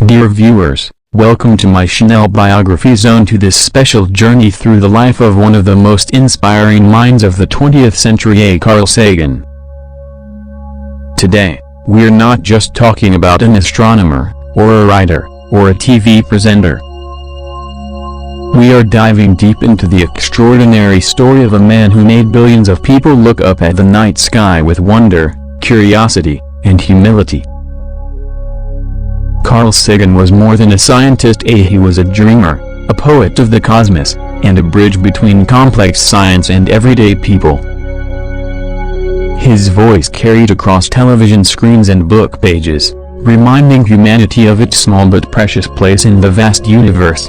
Dear viewers, welcome to my Chanel Biography Zone, to this special journey through the life of one of the most inspiring minds of the 20th century, Carl Sagan. Today, we're not just talking about an astronomer, or a writer, or a TV presenter. We are diving deep into the extraordinary story of a man who made billions of people look up at the night sky with wonder, curiosity, and humility. Carl Sagan was more than a scientist. He was a dreamer, a poet of the cosmos, and a bridge between complex science and everyday people. His voice carried across television screens and book pages, reminding humanity of its small but precious place in the vast universe.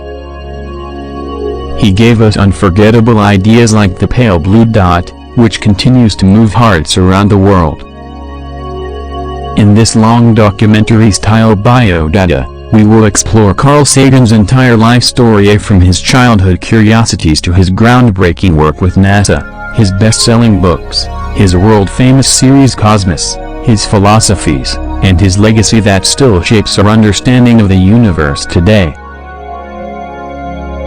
He gave us unforgettable ideas like the pale blue dot, which continues to move hearts around the world. In this long documentary-style biodata, we will explore Carl Sagan's entire life story, from his childhood curiosities to his groundbreaking work with NASA, his best-selling books, his world-famous series Cosmos, his philosophies, and his legacy that still shapes our understanding of the universe today.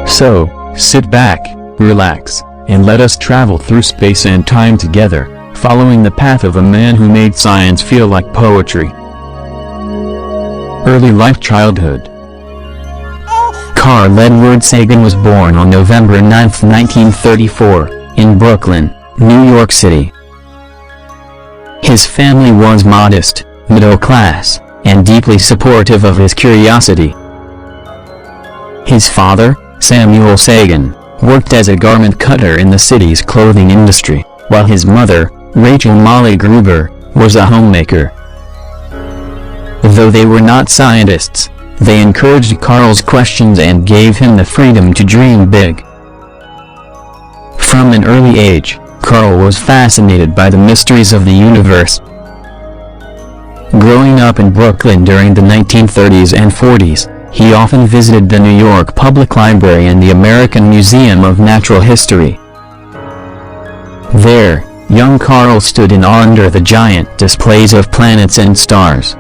So, sit back, relax, and let us travel through space and time together, following the path of a man who made science feel like poetry. Early life. Childhood. Carl Edward Sagan was born on November 9, 1934, in Brooklyn, New York City. His family was modest, middle class, and deeply supportive of his curiosity. His father, Samuel Sagan, worked as a garment cutter in the city's clothing industry, while his mother, Rachel Molly Gruber, was a homemaker. Though they were not scientists, they encouraged Carl's questions and gave him the freedom to dream big. From an early age, Carl was fascinated by the mysteries of the universe. Growing up in Brooklyn during the 1930s and 40s, he often visited the New York Public Library and the American Museum of Natural History. There, young Carl stood in awe under the giant displays of planets and stars.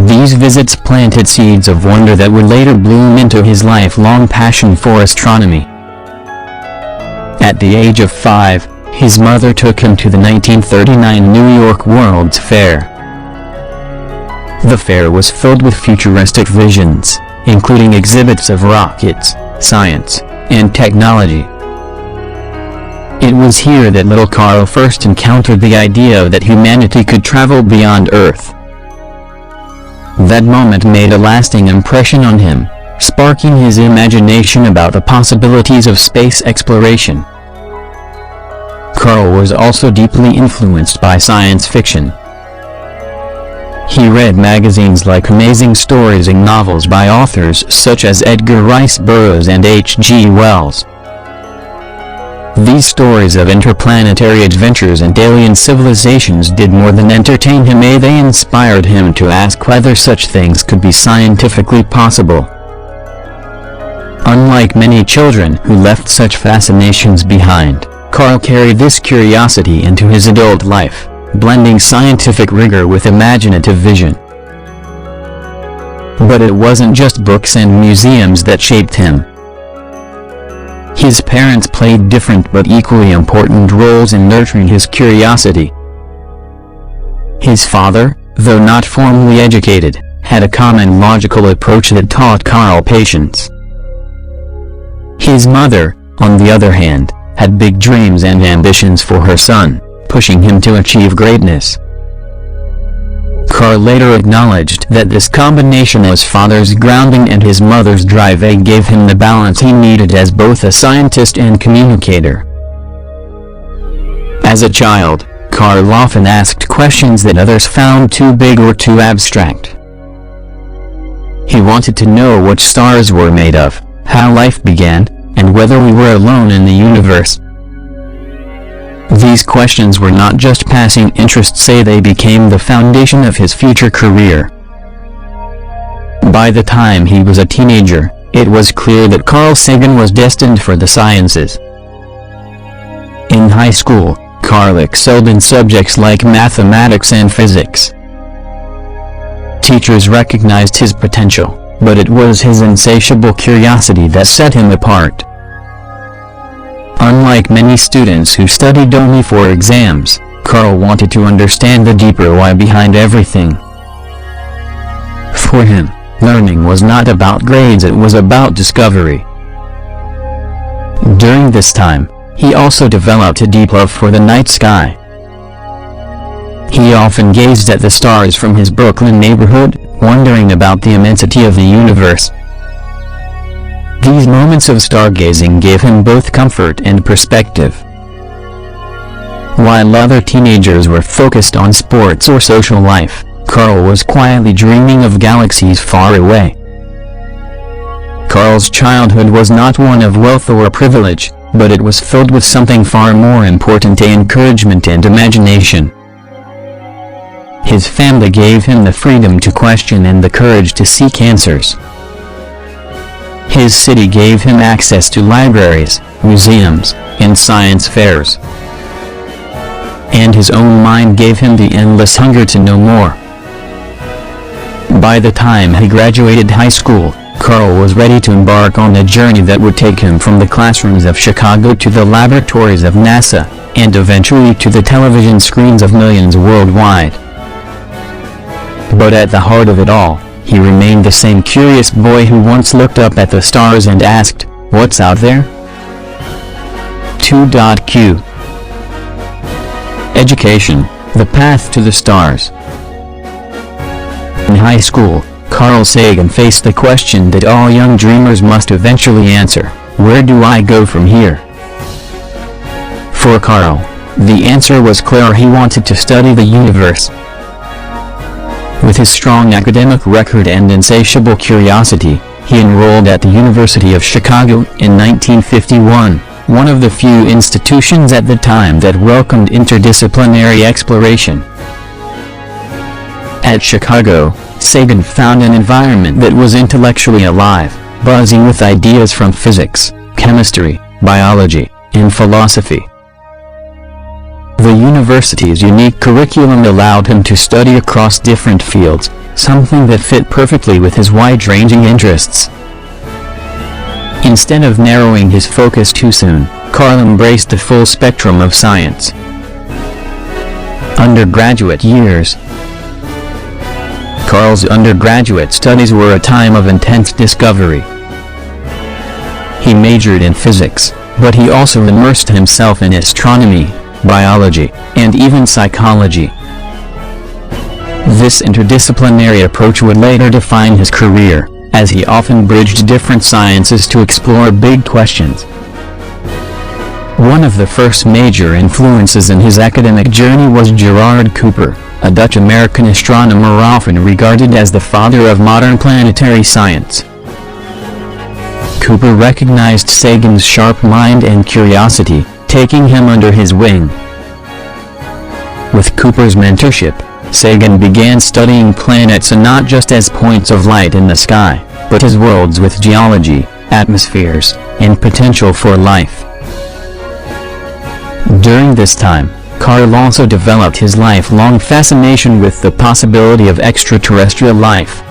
These visits planted seeds of wonder that would later bloom into his lifelong passion for astronomy. At the age of 5, his mother took him to the 1939 New York World's Fair. The fair was filled with futuristic visions, including exhibits of rockets, science, and technology. It was here that little Carl first encountered the idea that humanity could travel beyond Earth. That moment made a lasting impression on him, sparking his imagination about the possibilities of space exploration. Carl was also deeply influenced by science fiction. He read magazines like Amazing Stories and novels by authors such as Edgar Rice Burroughs and H.G. Wells. These stories of interplanetary adventures and alien civilizations did more than entertain him. They inspired him to ask whether such things could be scientifically possible. Unlike many children who left such fascinations behind, Carl carried this curiosity into his adult life, blending scientific rigor with imaginative vision. But it wasn't just books and museums that shaped him. His parents played different but equally important roles in nurturing his curiosity. His father, though not formally educated, had a calm and logical approach that taught Carl patience. His mother, on the other hand, had big dreams and ambitions for her son, pushing him to achieve greatness. Carl later acknowledged that this combination of his father's grounding and his mother's drive gave him the balance he needed as both a scientist and communicator. As a child, Carl often asked questions that others found too big or too abstract. He wanted to know what stars were made of, how life began, and whether we were alone in the universe. These questions were not just passing interests. They became the foundation of his future career. By the time he was a teenager, it was clear that Carl Sagan was destined for the sciences. In high school, Carl excelled in subjects like mathematics and physics. teachers recognized his potential, but it was his insatiable curiosity that set him apart. Unlike many students who studied only for exams, Carl wanted to understand the deeper why behind everything. For him, learning was not about grades, it was about discovery. During this time, he also developed a deep love for the night sky. He often gazed at the stars from his Brooklyn neighborhood, wondering about the immensity of the universe. These moments of stargazing gave him both comfort and perspective. While other teenagers were focused on sports or social life, Carl was quietly dreaming of galaxies far away. Carl's childhood was not one of wealth or privilege, but it was filled with something far more important: encouragement and imagination. His family gave him the freedom to question and the courage to seek answers. His city gave him access to libraries, museums, and science fairs. And his own mind gave him the endless hunger to know more. By the time he graduated high school, Carl was ready to embark on a journey that would take him from the classrooms of Chicago to the laboratories of NASA, and eventually to the television screens of millions worldwide. But at the heart of it all, he remained the same curious boy who once looked up at the stars and asked, "What's out there?" 2.Q. Education, the path to the stars. In high school, Carl Sagan faced the question that all young dreamers must eventually answer: where do I go from here? For Carl, the answer was clear: he wanted to study the universe. With his strong academic record and insatiable curiosity, he enrolled at the University of Chicago in 1951, one of the few institutions at the time that welcomed interdisciplinary exploration. At Chicago, Sagan found an environment that was intellectually alive, buzzing with ideas from physics, chemistry, biology, and philosophy. The university's unique curriculum allowed him to study across different fields, something that fit perfectly with his wide-ranging interests. Instead of narrowing his focus too soon, Carl embraced the full spectrum of science. Undergraduate years. Carl's undergraduate studies were a time of intense discovery. He majored in physics, but he also immersed himself in astronomy, biology, and even psychology. This interdisciplinary approach would later define his career, as he often bridged different sciences to explore big questions. One of the first major influences in his academic journey was Gerard Cooper, a Dutch-American astronomer often regarded as the father of modern planetary science. Cooper recognized Sagan's sharp mind and curiosity, taking him under his wing. With Cooper's mentorship, Sagan began studying planets not just as points of light in the sky, but as worlds with geology, atmospheres, and potential for life. During this time, Carl also developed his lifelong fascination with the possibility of extraterrestrial life.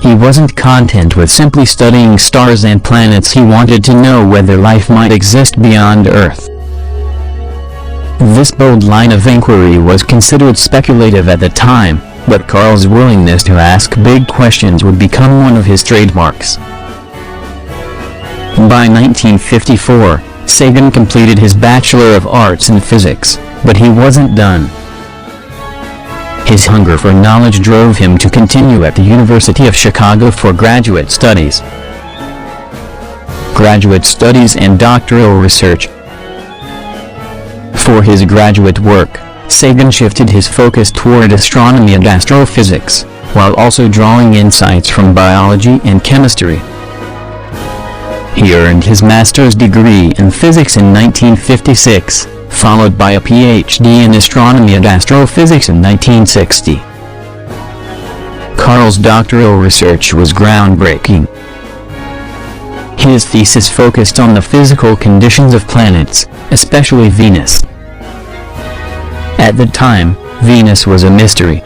He wasn't content with simply studying stars and planets. He wanted to know whether life might exist beyond Earth. This bold line of inquiry was considered speculative at the time, but Carl's willingness to ask big questions would become one of his trademarks. By 1954, Sagan completed his Bachelor of Arts in Physics, but he wasn't done. His hunger for knowledge drove him to continue at the University of Chicago for graduate studies. Graduate studies and doctoral research. For his graduate work, Sagan shifted his focus toward astronomy and astrophysics, while also drawing insights from biology and chemistry. He earned his master's degree in physics in 1956, followed by a PhD in astronomy and astrophysics in 1960. Carl's doctoral research was groundbreaking. His thesis focused on the physical conditions of planets, especially Venus. At the time, Venus was a mystery.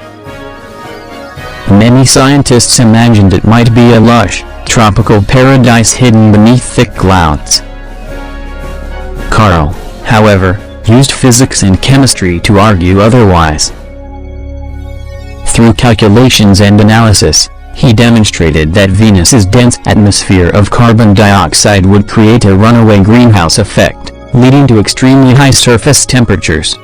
Many scientists imagined it might be a lush, tropical paradise hidden beneath thick clouds. Carl, however, used physics and chemistry to argue otherwise. Through calculations and analysis, he demonstrated that Venus's dense atmosphere of carbon dioxide would create a runaway greenhouse effect, leading to extremely high surface temperatures.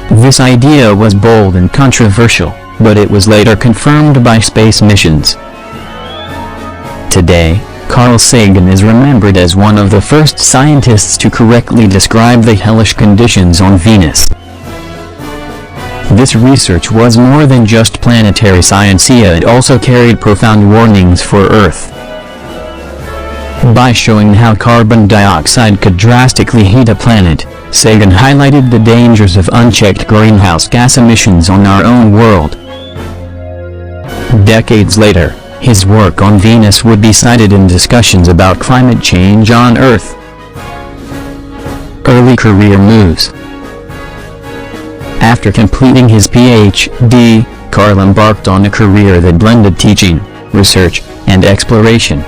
This idea was bold and controversial, but it was later confirmed by space missions. Today, Carl Sagan is remembered as one of the first scientists to correctly describe the hellish conditions on Venus. This research was more than just planetary science, it also carried profound warnings for Earth. By showing how carbon dioxide could drastically heat a planet, Sagan highlighted the dangers of unchecked greenhouse gas emissions on our own world. Decades later, his work on Venus would be cited in discussions about climate change on Earth. Early career moves. After completing his Ph.D., Carl embarked on a career that blended teaching, research, and exploration.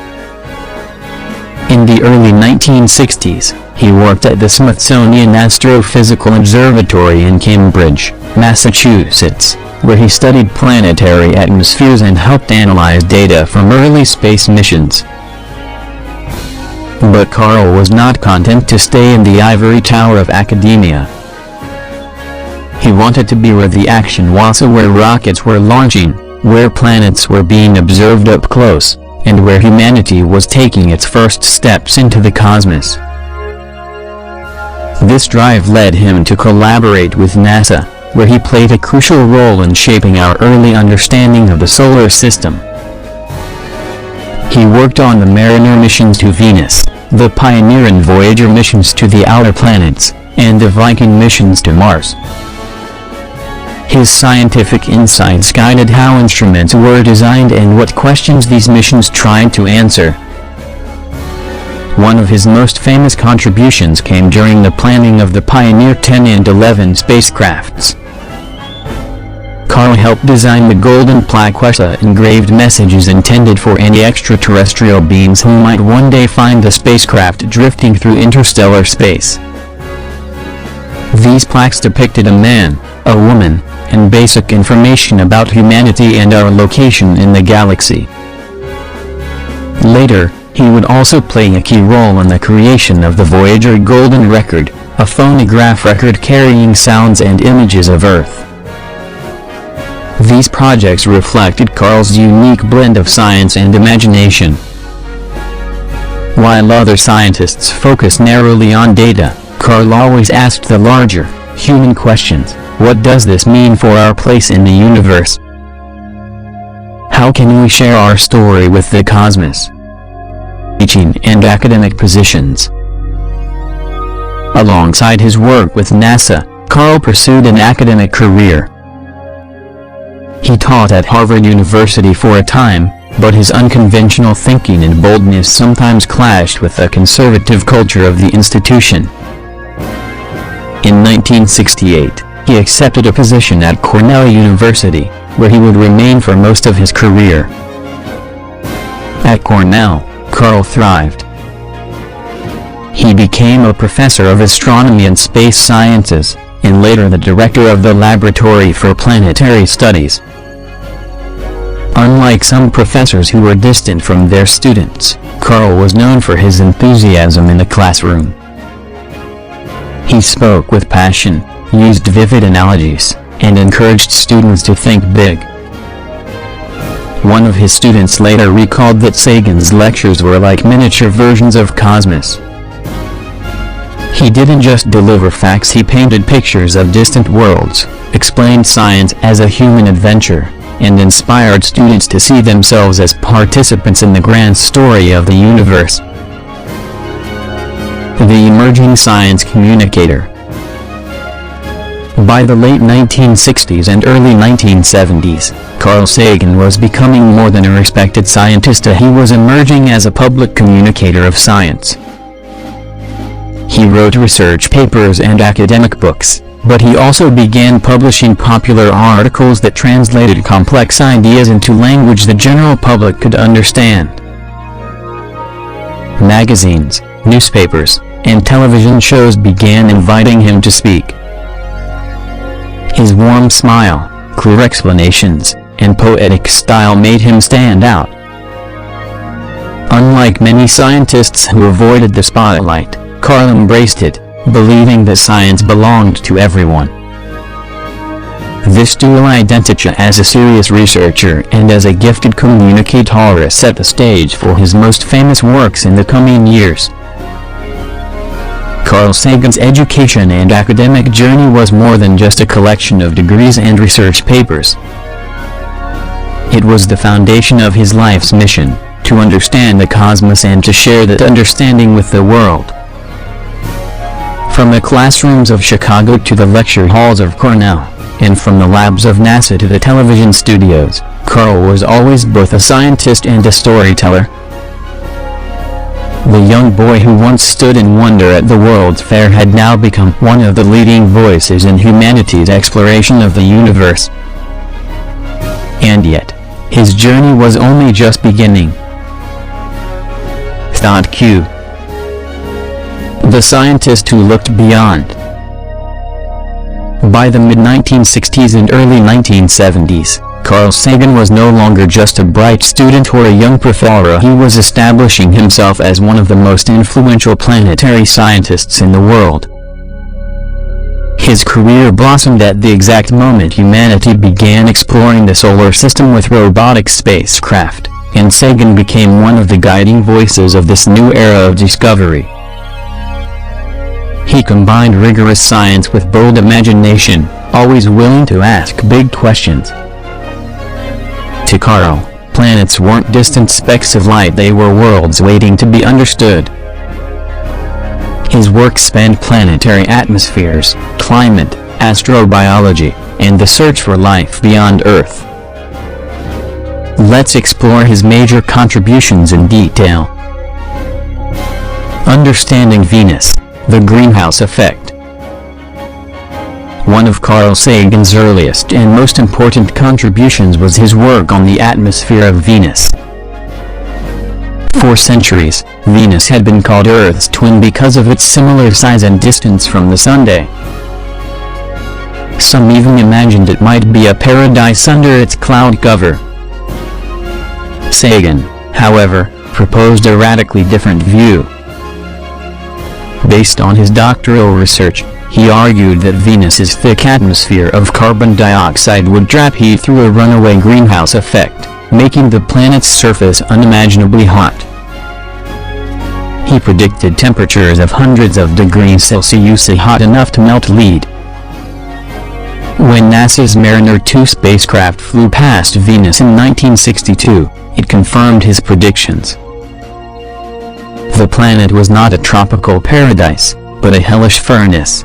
In the early 1960s, he worked at the Smithsonian Astrophysical Observatory in Cambridge, Massachusetts, where he studied planetary atmospheres and helped analyze data from early space missions. But Carl was not content to stay in the ivory tower of academia. He wanted to be where the action was, where rockets were launching, where planets were being observed up close, and where humanity was taking its first steps into the cosmos. This drive led him to collaborate with NASA, where he played a crucial role in shaping our early understanding of the solar system. He worked on the Mariner missions to Venus, the Pioneer and Voyager missions to the outer planets, and the Viking missions to Mars. His scientific insights guided how instruments were designed and what questions these missions tried to answer. One of his most famous contributions came during the planning of the Pioneer 10 and 11 spacecrafts. Carl helped design the golden Plaque engraved messages intended for any extraterrestrial beings who might one day find the spacecraft drifting through interstellar space. These plaques depicted a man, a woman, and basic information about humanity and our location in the galaxy. Later, he would also play a key role in the creation of the Voyager Golden Record, a phonograph record carrying sounds and images of Earth. These projects reflected Carl's unique blend of science and imagination. While other scientists focused narrowly on data, Carl always asked the larger, human questions. What does this mean for our place in the universe? How can we share our story with the cosmos? Teaching and academic positions. Alongside his work with NASA, Carl pursued an academic career. He taught at Harvard University for a time, but his unconventional thinking and boldness sometimes clashed with the conservative culture of the institution. In 1968, he accepted a position at Cornell University, where he would remain for most of his career. At Cornell, Carl thrived. He became a professor of astronomy and space sciences, and later the director of the Laboratory for Planetary Studies. Unlike some professors who were distant from their students, Carl was known for his enthusiasm in the classroom. He spoke with passion, used vivid analogies, and encouraged students to think big. One of his students later recalled that Sagan's lectures were like miniature versions of Cosmos. He didn't just deliver facts, he painted pictures of distant worlds, explained science as a human adventure, and inspired students to see themselves as participants in the grand story of the universe. The emerging science communicator. By the late 1960s and early 1970s, Carl Sagan was becoming more than a respected scientist. He was emerging as a public communicator of science. He wrote research papers and academic books, but he also began publishing popular articles that translated complex ideas into language the general public could understand. Magazines, newspapers, and television shows began inviting him to speak. His warm smile, clear explanations, and poetic style made him stand out. Unlike many scientists who avoided the spotlight, Carl embraced it, believing that science belonged to everyone. This dual identity as a serious researcher and as a gifted communicator set the stage for his most famous works in the coming years. Carl Sagan's education and academic journey was more than just a collection of degrees and research papers. It was the foundation of his life's mission, to understand the cosmos and to share that understanding with the world. From the classrooms of Chicago to the lecture halls of Cornell, and from the labs of NASA to the television studios, Carl was always both a scientist and a storyteller. The young boy who once stood in wonder at the World's Fair had now become one of the leading voices in humanity's exploration of the universe. And yet, his journey was only just beginning. Thought Q. The scientist who looked beyond. By the mid-1960s and early 1970s, Carl Sagan was no longer just a bright student or a young professor. He was establishing himself as one of the most influential planetary scientists in the world. His career blossomed at the exact moment humanity began exploring the solar system with robotic spacecraft, and Sagan became one of the guiding voices of this new era of discovery. He combined rigorous science with bold imagination, always willing to ask big questions. To Carl, planets weren't distant specks of light, they were worlds waiting to be understood. His work spanned planetary atmospheres, climate, astrobiology, and the search for life beyond Earth. Let's explore his major contributions in detail. Understanding Venus, the greenhouse effect. One of Carl Sagan's earliest and most important contributions was his work on the atmosphere of Venus. For centuries, Venus had been called Earth's twin because of its similar size and distance from the Sun. Some even imagined it might be a paradise under its cloud cover. Sagan, however, proposed a radically different view. Based on his doctoral research, he argued that Venus's thick atmosphere of carbon dioxide would trap heat through a runaway greenhouse effect, making the planet's surface unimaginably hot. He predicted temperatures of hundreds of degrees Celsius hot enough to melt lead. When NASA's Mariner 2 spacecraft flew past Venus in 1962, it confirmed his predictions. The planet was not a tropical paradise, but a hellish furnace.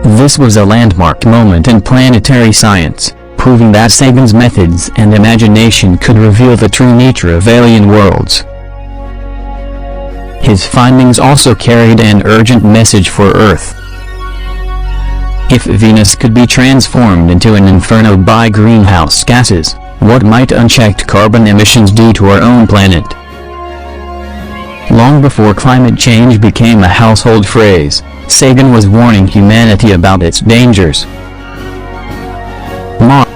This was a landmark moment in planetary science, proving that Sagan's methods and imagination could reveal the true nature of alien worlds. His findings also carried an urgent message for Earth. If Venus could be transformed into an inferno by greenhouse gases, what might unchecked carbon emissions do to our own planet? Long before climate change became a household phrase, Sagan was warning humanity about its dangers. Mars.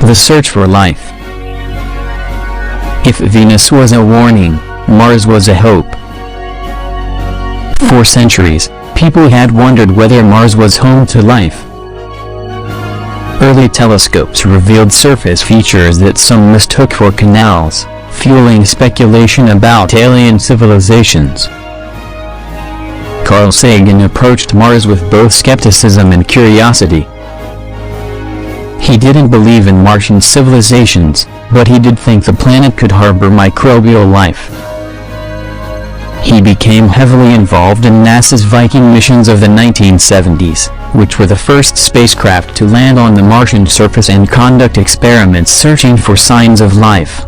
The search for life. If Venus was a warning, Mars was a hope. For centuries, people had wondered whether Mars was home to life. Early telescopes revealed surface features that some mistook for canals, fueling speculation about alien civilizations. Carl Sagan approached Mars with both skepticism and curiosity. He didn't believe in Martian civilizations, but he did think the planet could harbor microbial life. He became heavily involved in NASA's Viking missions of the 1970s, which were the first spacecraft to land on the Martian surface and conduct experiments searching for signs of life.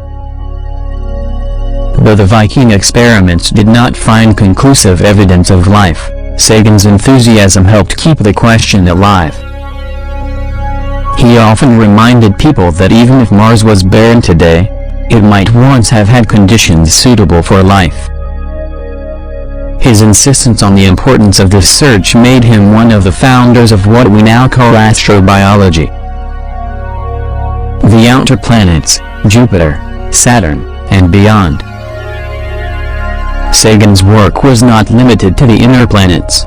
Though the Viking experiments did not find conclusive evidence of life, Sagan's enthusiasm helped keep the question alive. He often reminded people that even if Mars was barren today, it might once have had conditions suitable for life. His insistence on the importance of this search made him one of the founders of what we now call astrobiology. The outer planets, Jupiter, Saturn, and beyond. Sagan's work was not limited to the inner planets.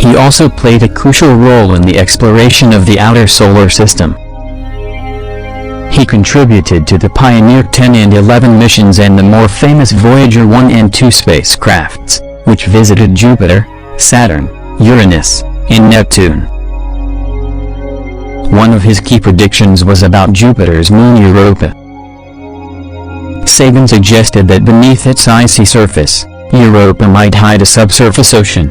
He also played a crucial role in the exploration of the outer solar system. He contributed to the Pioneer 10 and 11 missions and the more famous Voyager 1 and 2 spacecrafts, which visited Jupiter, Saturn, Uranus, and Neptune. One of his key predictions was about Jupiter's moon Europa. Sagan suggested that beneath its icy surface, Europa might hide a subsurface ocean.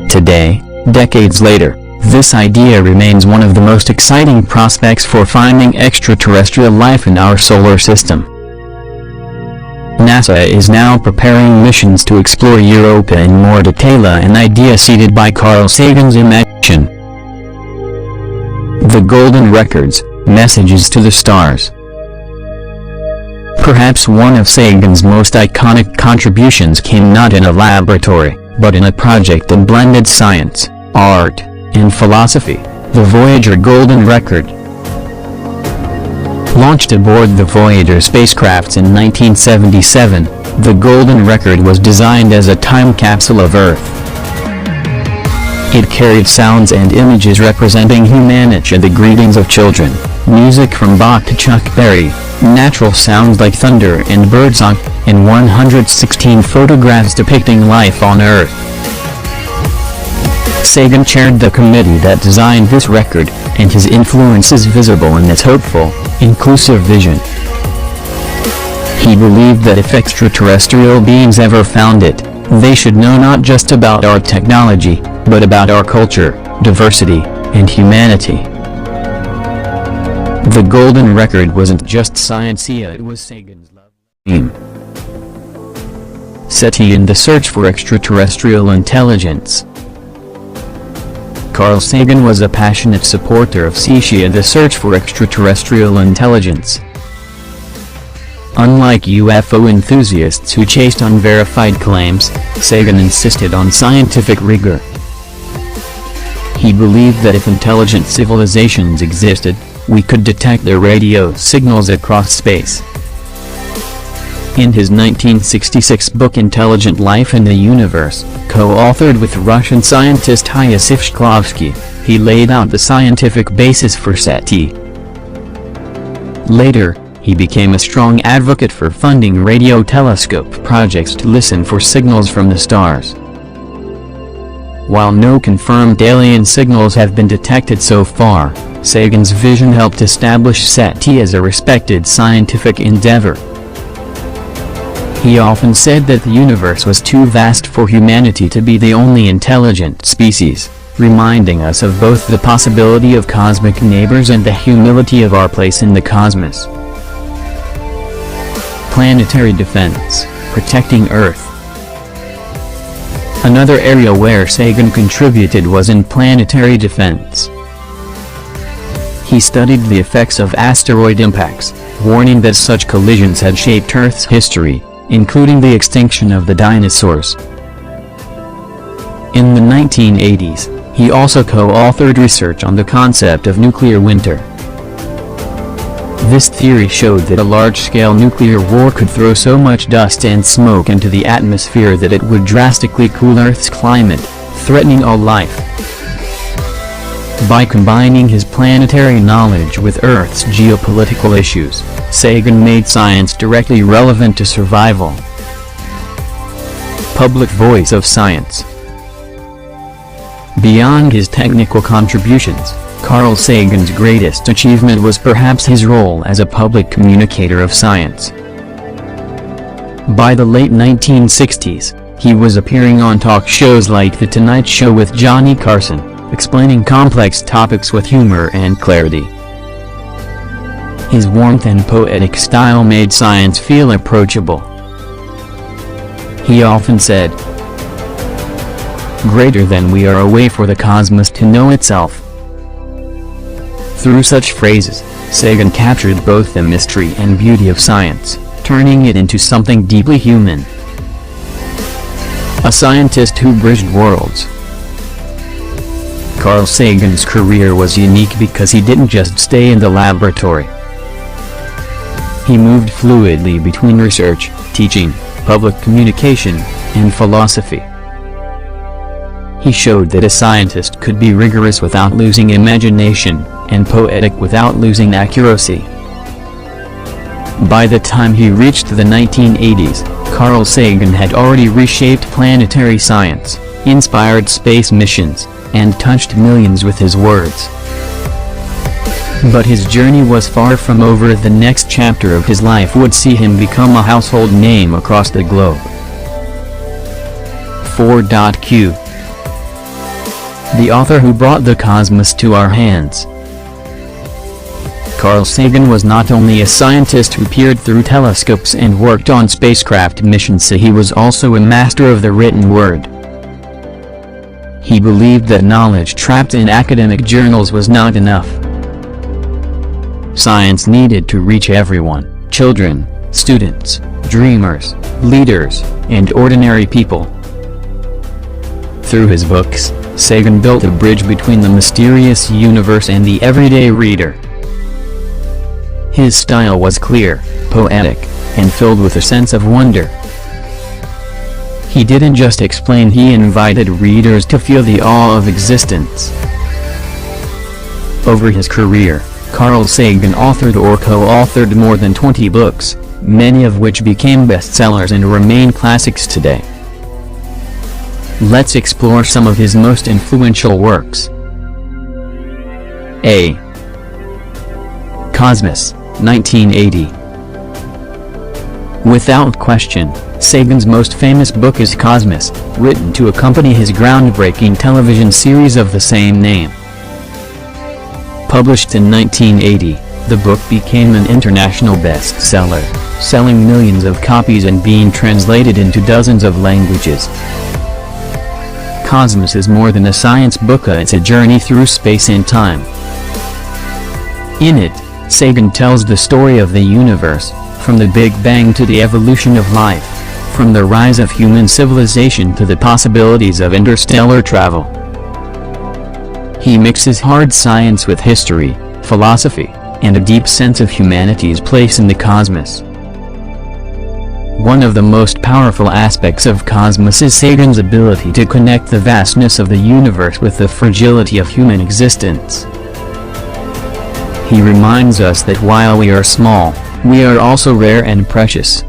Today, decades later, this idea remains one of the most exciting prospects for finding extraterrestrial life in our solar system. NASA is now preparing missions to explore Europa in more detail, an idea seeded by Carl Sagan's imagination. The Golden Records, Messages to the Stars. Perhaps one of Sagan's most iconic contributions came not in a laboratory, but in a project that blended science, art, and philosophy, the Voyager Golden Record. Launched aboard the Voyager spacecrafts in 1977, the Golden Record was designed as a time capsule of Earth. It carried sounds and images representing humanity, the greetings of children, music from Bach to Chuck Berry, natural sounds like thunder and birdsong, and 116 photographs depicting life on Earth. Sagan chaired the committee that designed this record, and his influence is visible in its hopeful, inclusive vision. He believed that if extraterrestrial beings ever found it, they should know not just about our technology, but about our culture, diversity, and humanity. The Golden Record wasn't just science-y, it was Sagan's love theme. SETI in the search for extraterrestrial intelligence. Carl Sagan was a passionate supporter of SETI in the search for extraterrestrial intelligence. Unlike UFO enthusiasts who chased unverified claims, Sagan insisted on scientific rigor. He believed that if intelligent civilizations existed, we could detect their radio signals across space. In his 1966 book Intelligent Life in the Universe, co-authored with Russian scientist Iosif Shklovsky, he laid out the scientific basis for SETI. Later, he became a strong advocate for funding radio telescope projects to listen for signals from the stars. While no confirmed alien signals have been detected so far, Sagan's vision helped establish SETI as a respected scientific endeavor. He often said that the universe was too vast for humanity to be the only intelligent species, reminding us of both the possibility of cosmic neighbors and the humility of our place in the cosmos. Planetary defense, protecting Earth. Another area where Sagan contributed was in planetary defense. He studied the effects of asteroid impacts, warning that such collisions had shaped Earth's history, including the extinction of the dinosaurs. In the 1980s, he also co-authored research on the concept of nuclear winter. This theory showed that a large-scale nuclear war could throw so much dust and smoke into the atmosphere that it would drastically cool Earth's climate, threatening all life. By combining his planetary knowledge with Earth's geopolitical issues, Sagan made science directly relevant to survival. Public voice of science. Beyond his technical contributions, Carl Sagan's greatest achievement was perhaps his role as a public communicator of science. By the late 1960s, he was appearing on talk shows like The Tonight Show with Johnny Carson, explaining complex topics with humor and clarity. His warmth and poetic style made science feel approachable. He often said, greater than we are away for the cosmos to know itself. Through such phrases, Sagan captured both the mystery and beauty of science, turning it into something deeply human. A scientist who bridged worlds. Carl Sagan's career was unique because he didn't just stay in the laboratory. He moved fluidly between research, teaching, public communication, and philosophy. He showed that a scientist could be rigorous without losing imagination, and poetic without losing accuracy. By the time he reached the 1980s, Carl Sagan had already reshaped planetary science, inspired space missions, and touched millions with his words. But his journey was far from over. The next chapter of his life would see him become a household name across the globe. 4.Q. The author who brought the cosmos to our hands. Carl Sagan was not only a scientist who peered through telescopes and worked on spacecraft missions, he was also a master of the written word. He believed that knowledge trapped in academic journals was not enough. Science needed to reach everyone: children, students, dreamers, leaders, and ordinary people. Through his books, Sagan built a bridge between the mysterious universe and the everyday reader. His style was clear, poetic, and filled with a sense of wonder. He didn't just explain, he invited readers to feel the awe of existence. Over his career, Carl Sagan authored or co-authored more than 20 books, many of which became bestsellers and remain classics today. Let's explore some of his most influential works. A. Cosmos, 1980. Without question, Sagan's most famous book is Cosmos, written to accompany his groundbreaking television series of the same name. Published in 1980, the book became an international bestseller, selling millions of copies and being translated into dozens of languages. Cosmos is more than a science book, it's a journey through space and time. In it, Sagan tells the story of the universe, from the Big Bang to the evolution of life, from the rise of human civilization to the possibilities of interstellar travel. He mixes hard science with history, philosophy, and a deep sense of humanity's place in the cosmos. One of the most powerful aspects of Cosmos is Sagan's ability to connect the vastness of the universe with the fragility of human existence. He reminds us that while we are small, we are also rare and precious.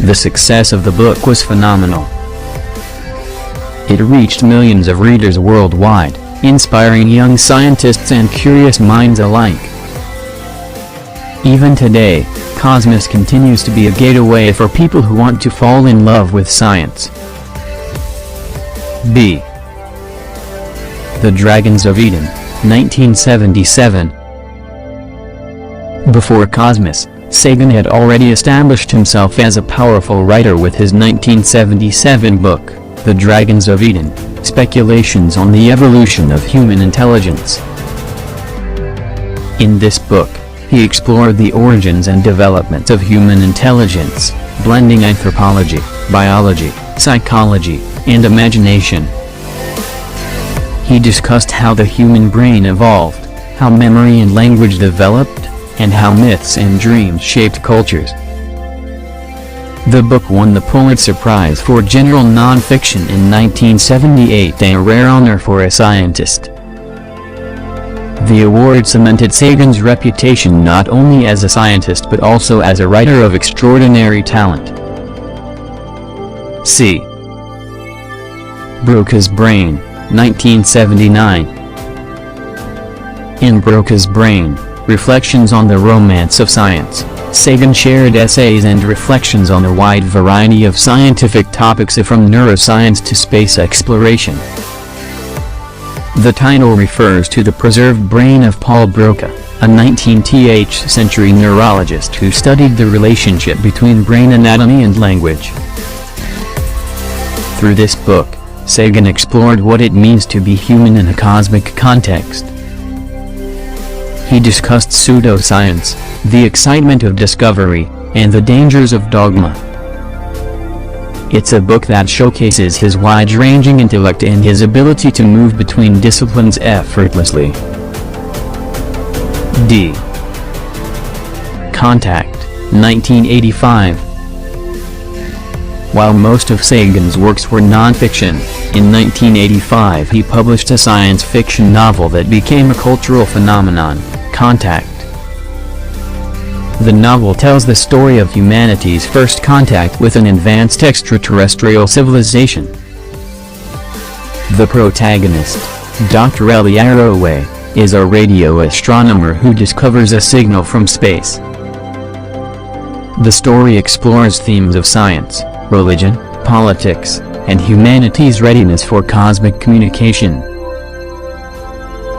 The success of the book was phenomenal. It reached millions of readers worldwide, inspiring young scientists and curious minds alike. Even today, Cosmos continues to be a gateway for people who want to fall in love with science. B. The Dragons of Eden, 1977. Before Cosmos, Sagan had already established himself as a powerful writer with his 1977 book, The Dragons of Eden, Speculations on the Evolution of Human Intelligence. In this book, he explored the origins and development of human intelligence, blending anthropology, biology, psychology, and imagination. He discussed how the human brain evolved, how memory and language developed, and how myths and dreams shaped cultures. The book won the Pulitzer Prize for General Nonfiction in 1978, a rare honor for a scientist. The award cemented Sagan's reputation not only as a scientist but also as a writer of extraordinary talent. C. Broca's Brain, 1979. In Broca's Brain, Reflections on the Romance of Science, Sagan shared essays and reflections on a wide variety of scientific topics from neuroscience to space exploration. The title refers to the preserved brain of Paul Broca, a 19th century neurologist who studied the relationship between brain anatomy and language. Through this book, Sagan explored what it means to be human in a cosmic context. He discussed pseudoscience, the excitement of discovery, and the dangers of dogma. It's a book that showcases his wide-ranging intellect and his ability to move between disciplines effortlessly. D. Contact, 1985. While most of Sagan's works were non-fiction, in 1985 he published a science fiction novel that became a cultural phenomenon, Contact. The novel tells the story of humanity's first contact with an advanced extraterrestrial civilization. The protagonist, Dr. Ellie Arroway, is a radio astronomer who discovers a signal from space. The story explores themes of science, religion, politics, and humanity's readiness for cosmic communication.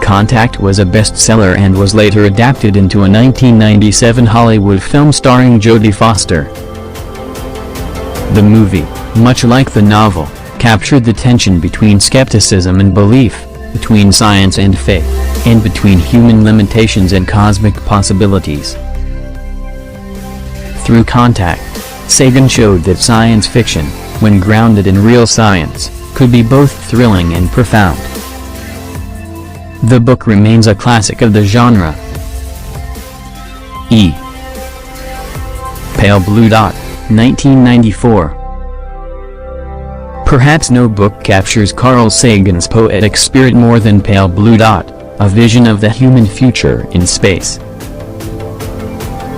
Contact was a bestseller and was later adapted into a 1997 Hollywood film starring Jodie Foster. The movie, much like the novel, captured the tension between skepticism and belief, between science and faith, and between human limitations and cosmic possibilities. Through Contact, Sagan showed that science fiction, when grounded in real science, could be both thrilling and profound. The book remains a classic of the genre. E. Pale Blue Dot, 1994. Perhaps no book captures Carl Sagan's poetic spirit more than Pale Blue Dot, a vision of the human future in space.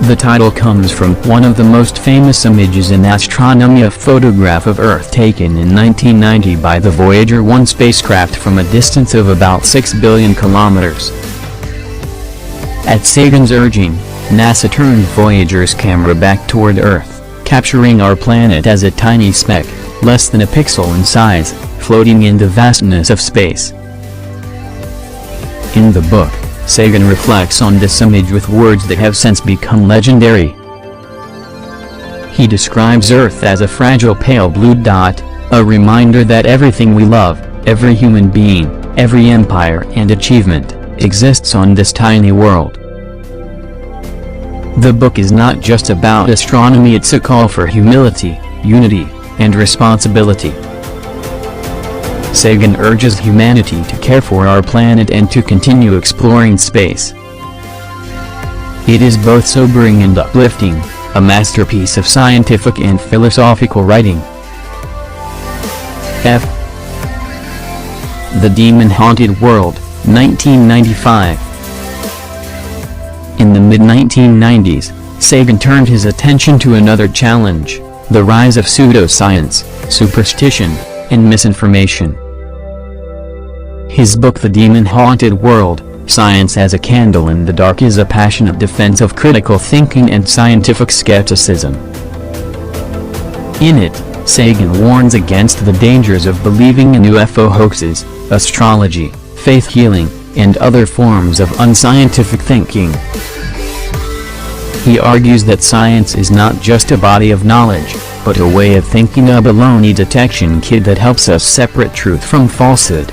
The title comes from one of the most famous images in astronomy, a photograph of Earth taken in 1990 by the Voyager 1 spacecraft from a distance of about 6 billion kilometers. At Sagan's urging, NASA turned Voyager's camera back toward Earth, capturing our planet as a tiny speck, less than a pixel in size, floating in the vastness of space. In the book, Sagan reflects on this image with words that have since become legendary. He describes Earth as a fragile pale blue dot, a reminder that everything we love, every human being, every empire and achievement, exists on this tiny world. The book is not just about astronomy, it's a call for humility, unity, and responsibility. Sagan urges humanity to care for our planet and to continue exploring space. It is both sobering and uplifting, a masterpiece of scientific and philosophical writing. F. The Demon-Haunted World, 1995. In the mid-1990s, Sagan turned his attention to another challenge, the rise of pseudoscience, superstition, and misinformation. His book The Demon-Haunted World, Science as a Candle in the Dark is a passionate defense of critical thinking and scientific skepticism. In it, Sagan warns against the dangers of believing in UFO hoaxes, astrology, faith healing, and other forms of unscientific thinking. He argues that science is not just a body of knowledge, but a way of thinking, a baloney detection kit that helps us separate truth from falsehood.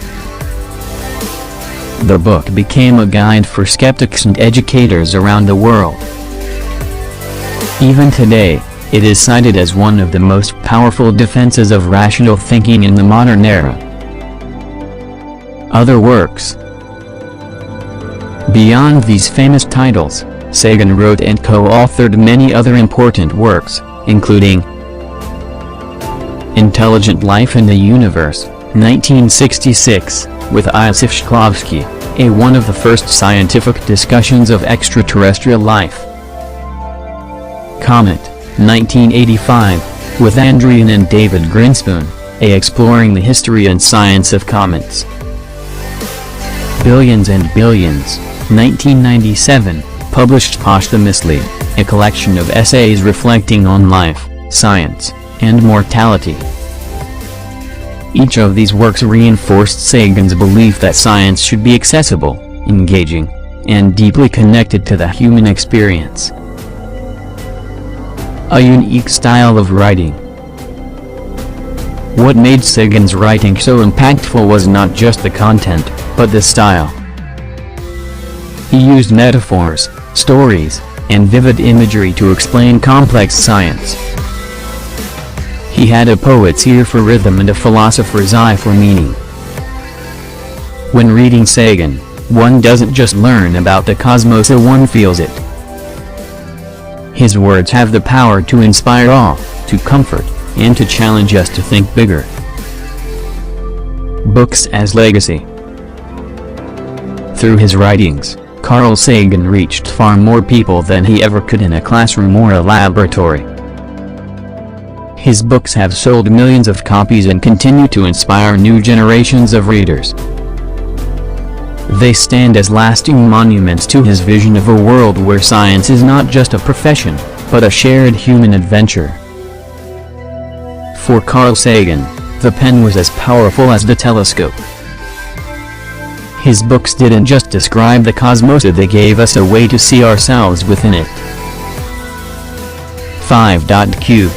The book became a guide for skeptics and educators around the world. Even today, it is cited as one of the most powerful defenses of rational thinking in the modern era. Other works. Beyond these famous titles, Sagan wrote and co-authored many other important works, including Intelligent Life in the Universe, 1966, with Iosif Shklovsky, one of the first scientific discussions of extraterrestrial life. Comet, 1985, with Andrian and David Grinspoon, exploring the history and science of comets. Billions and Billions, 1997, published posthumously, a collection of essays reflecting on life, science, and mortality. Each of these works reinforced Sagan's belief that science should be accessible, engaging, and deeply connected to the human experience. A unique style of writing. What made Sagan's writing so impactful was not just the content, but the style. He used metaphors, stories, and vivid imagery to explain complex science. He had a poet's ear for rhythm and a philosopher's eye for meaning. When reading Sagan, one doesn't just learn about the cosmos, one feels it. His words have the power to inspire awe, to comfort, and to challenge us to think bigger. Books as legacy. Through his writings, Carl Sagan reached far more people than he ever could in a classroom or a laboratory. His books have sold millions of copies and continue to inspire new generations of readers. They stand as lasting monuments to his vision of a world where science is not just a profession, but a shared human adventure. For Carl Sagan, the pen was as powerful as the telescope. His books didn't just describe the cosmos, they gave us a way to see ourselves within it. 5.Q.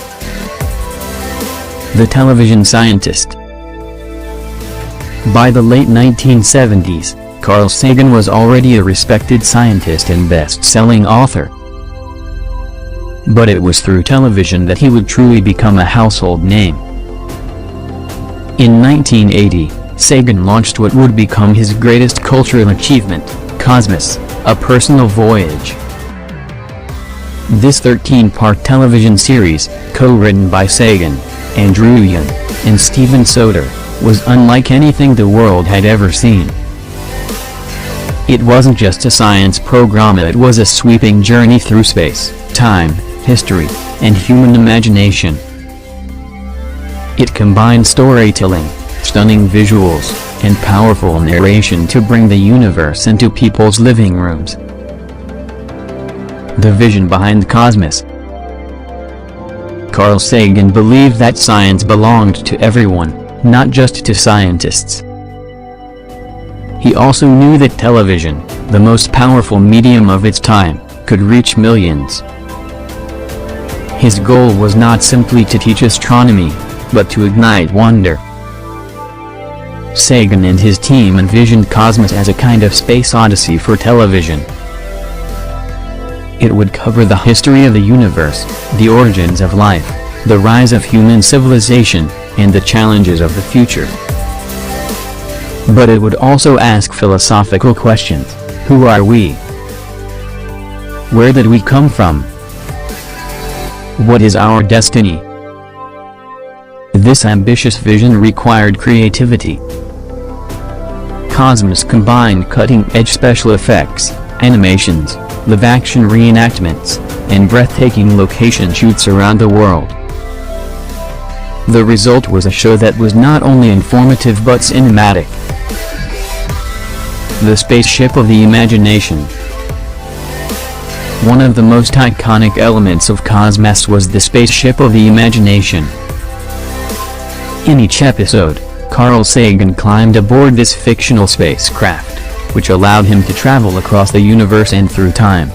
The television scientist. By the late 1970s, Carl Sagan was already a respected scientist and best-selling author. But it was through television that he would truly become a household name. In 1980, Sagan launched what would become his greatest cultural achievement, Cosmos, A Personal Voyage. This 13-part television series, co-written by Sagan, Andrew Young, and Steven Soter, was unlike anything the world had ever seen. It wasn't just a science program, it was a sweeping journey through space, time, history, and human imagination. It combined storytelling, stunning visuals, and powerful narration to bring the universe into people's living rooms. The vision behind Cosmos. Carl Sagan believed that science belonged to everyone, not just to scientists. He also knew that television, the most powerful medium of its time, could reach millions. His goal was not simply to teach astronomy, but to ignite wonder. Sagan and his team envisioned Cosmos as a kind of space odyssey for television. It would cover the history of the universe, the origins of life, the rise of human civilization, and the challenges of the future. But it would also ask philosophical questions. Who are we? Where did we come from? What is our destiny? This ambitious vision required creativity. Cosmos combined cutting-edge special effects, animations, live-action reenactments, and breathtaking location shoots around the world. The result was a show that was not only informative but cinematic. The spaceship of the imagination. One of the most iconic elements of Cosmos was the spaceship of the imagination. In each episode, Carl Sagan climbed aboard this fictional spacecraft, which allowed him to travel across the universe and through time.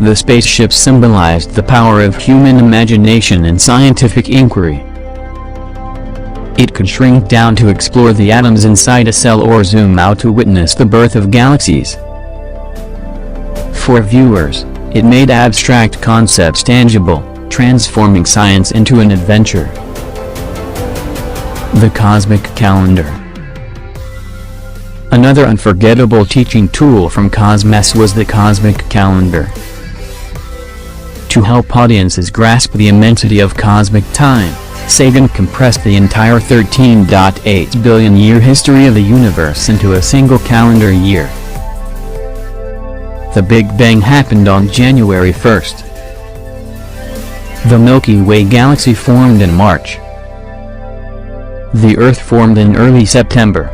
The spaceship symbolized the power of human imagination and scientific inquiry. It could shrink down to explore the atoms inside a cell or zoom out to witness the birth of galaxies. For viewers, it made abstract concepts tangible, transforming science into an adventure. The Cosmic Calendar. Another unforgettable teaching tool from Cosmos was the Cosmic Calendar. To help audiences grasp the immensity of cosmic time, Sagan compressed the entire 13.8 billion year history of the universe into a single calendar year. The Big Bang happened on January 1st. The Milky Way galaxy formed in March. The Earth formed in early September.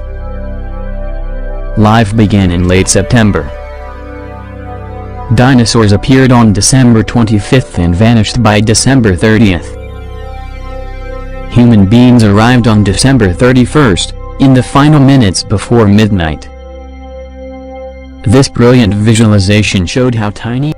Life began in late September. Dinosaurs appeared on December 25th and vanished by December 30th. Human beings arrived on December 31st, in the final minutes before midnight. This brilliant visualization showed how tiny